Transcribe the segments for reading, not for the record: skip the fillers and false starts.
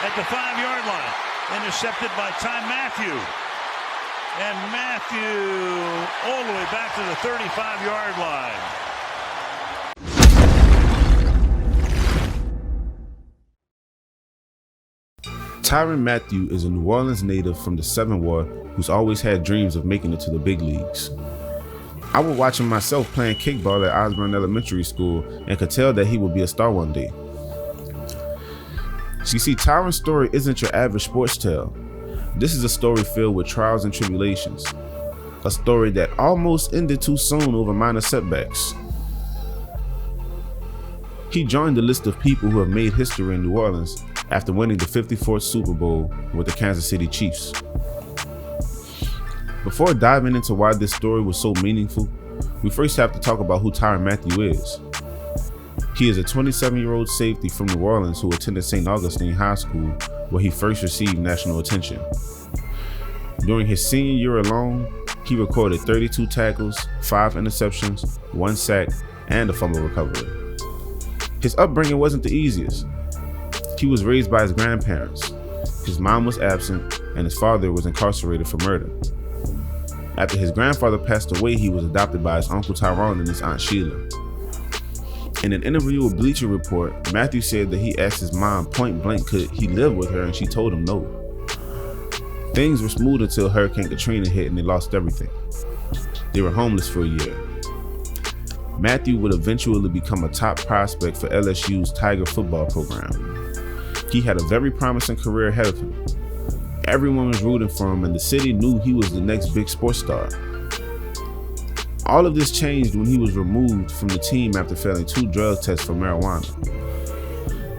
at the 5-yard line. Intercepted by Tyrann Mathieu. And Mathieu all the way back to the 35-yard line. Tyrann Mathieu is a New Orleans native from the Southern War who's always had dreams of making it to the big leagues. I would watch him myself playing kickball at Osborne Elementary School and could tell that he would be a star one day. You see, Tyrann's story isn't your average sports tale. This is a story filled with trials and tribulations. A story that almost ended too soon over minor setbacks. He joined the list of people who have made history in New Orleans after winning the 54th Super Bowl with the Kansas City Chiefs. Before diving into why this story was so meaningful, we first have to talk about who Tyrann Mathieu is. He is a 27-year-old safety from New Orleans who attended St. Augustine High School, where he first received national attention. During his senior year alone, he recorded 32 tackles, 5 interceptions, 1 sack, and a fumble recovery. His upbringing wasn't the easiest. He was raised by his grandparents. His mom was absent, and his father was incarcerated for murder. After his grandfather passed away, he was adopted by his uncle Tyrann and his aunt Sheila. In an interview with Bleacher Report, Mathieu said that he asked his mom point blank could he live with her, and she told him no. Things were smooth until Hurricane Katrina hit and they lost everything. They were homeless for a year. Mathieu would eventually become a top prospect for LSU's Tiger football program. He had a very promising career ahead of him. Everyone was rooting for him, and the city knew he was the next big sports star. All of this changed when he was removed from the team after failing 2 drug tests for marijuana.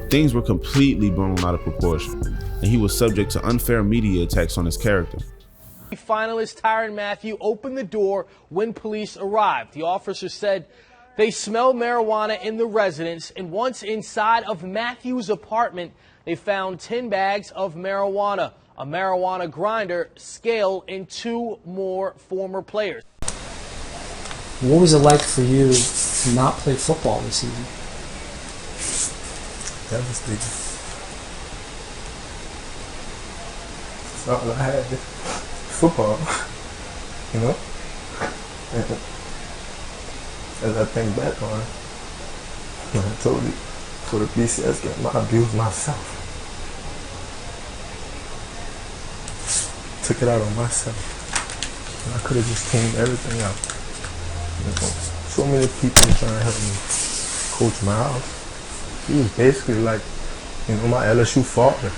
Things were completely blown out of proportion, and he was subject to unfair media attacks on his character. Finalist Tyrann Mathieu opened the door when police arrived. The officer said they smelled marijuana in the residence, and once inside of Mathieu's apartment, they found 10 bags of marijuana, a marijuana grinder, scale, and 2 more former players. What was it like for you to not play football this season? Devastating. That's all I had. Football, you know? And as I think back on it, when I told you for the BCS game, I abused myself. Took it out on myself. And I could have just cleaned everything out. You know, so many people trying to help me coach my house. He was basically like, you know, my LSU father.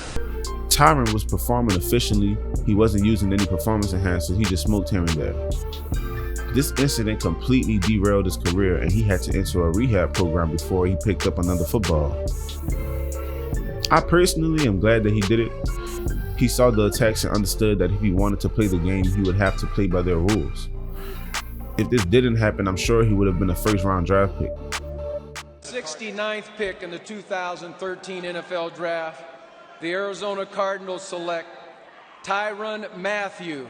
Tyrann was performing efficiently. He wasn't using any performance enhancers. He just smoked here and there. This incident completely derailed his career, and he had to enter a rehab program before he picked up another football. I personally am glad that he did it. He saw the attacks and understood that if he wanted to play the game, he would have to play by their rules. If this didn't happen, I'm sure he would have been a first-round draft pick. 69th pick in the 2013 NFL Draft, the Arizona Cardinals select Tyrann Mathieu.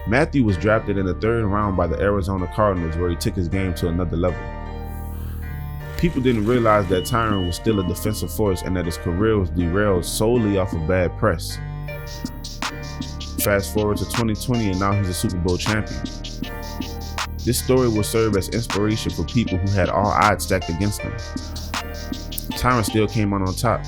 Mathieu was drafted in the 3rd round by the Arizona Cardinals, where he took his game to another level. People didn't realize that Tyrann was still a defensive force and that his career was derailed solely off of bad press. Fast forward to 2020 and now he's a Super Bowl champion. This story will serve as inspiration for people who had all odds stacked against them. Tyrann still came on top.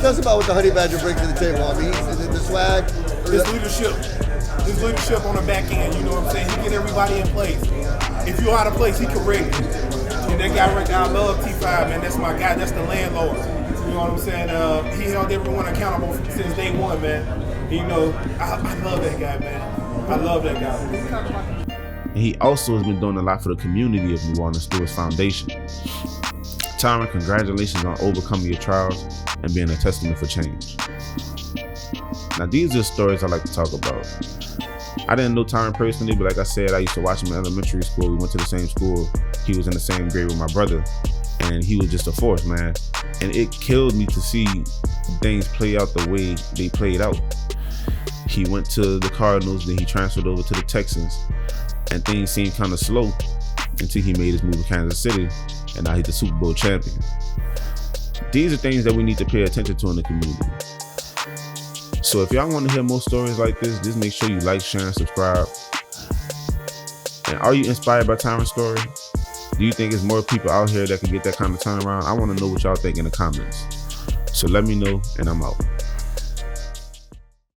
Tell us about what the Honey Badger brings to the table. I mean, is it the swag? His leadership. His leadership on the back end, you know what I'm saying? He get everybody in place. If you're out of place, he correct you. And that guy right now, I love T5, man. That's my guy. That's the landlord. You know what I'm saying? He held everyone accountable since day one, man. And, you know, I love that guy, man. I love that guy. And he also has been doing a lot for the community of New Orleans through his foundation. Tyrann, congratulations on overcoming your trials and being a testament for change. Now, these are stories I like to talk about. I didn't know Tyrann personally, but like I said, I used to watch him in elementary school. We went to the same school. He was in the same grade with my brother, and he was just a force, man. And it killed me to see things play out the way they played out. He went to the Cardinals, then he transferred over to the Texans, and things seemed kind of slow until he made his move to Kansas City, and now he's the Super Bowl champion. These are things that we need to pay attention to in the community. So if y'all want to hear more stories like this, just make sure you like, share, and subscribe. And are you inspired by Tyrann's story? Do you think there's more people out here that can get that kind of turnaround? I want to know what y'all think in the comments. So let me know, and I'm out.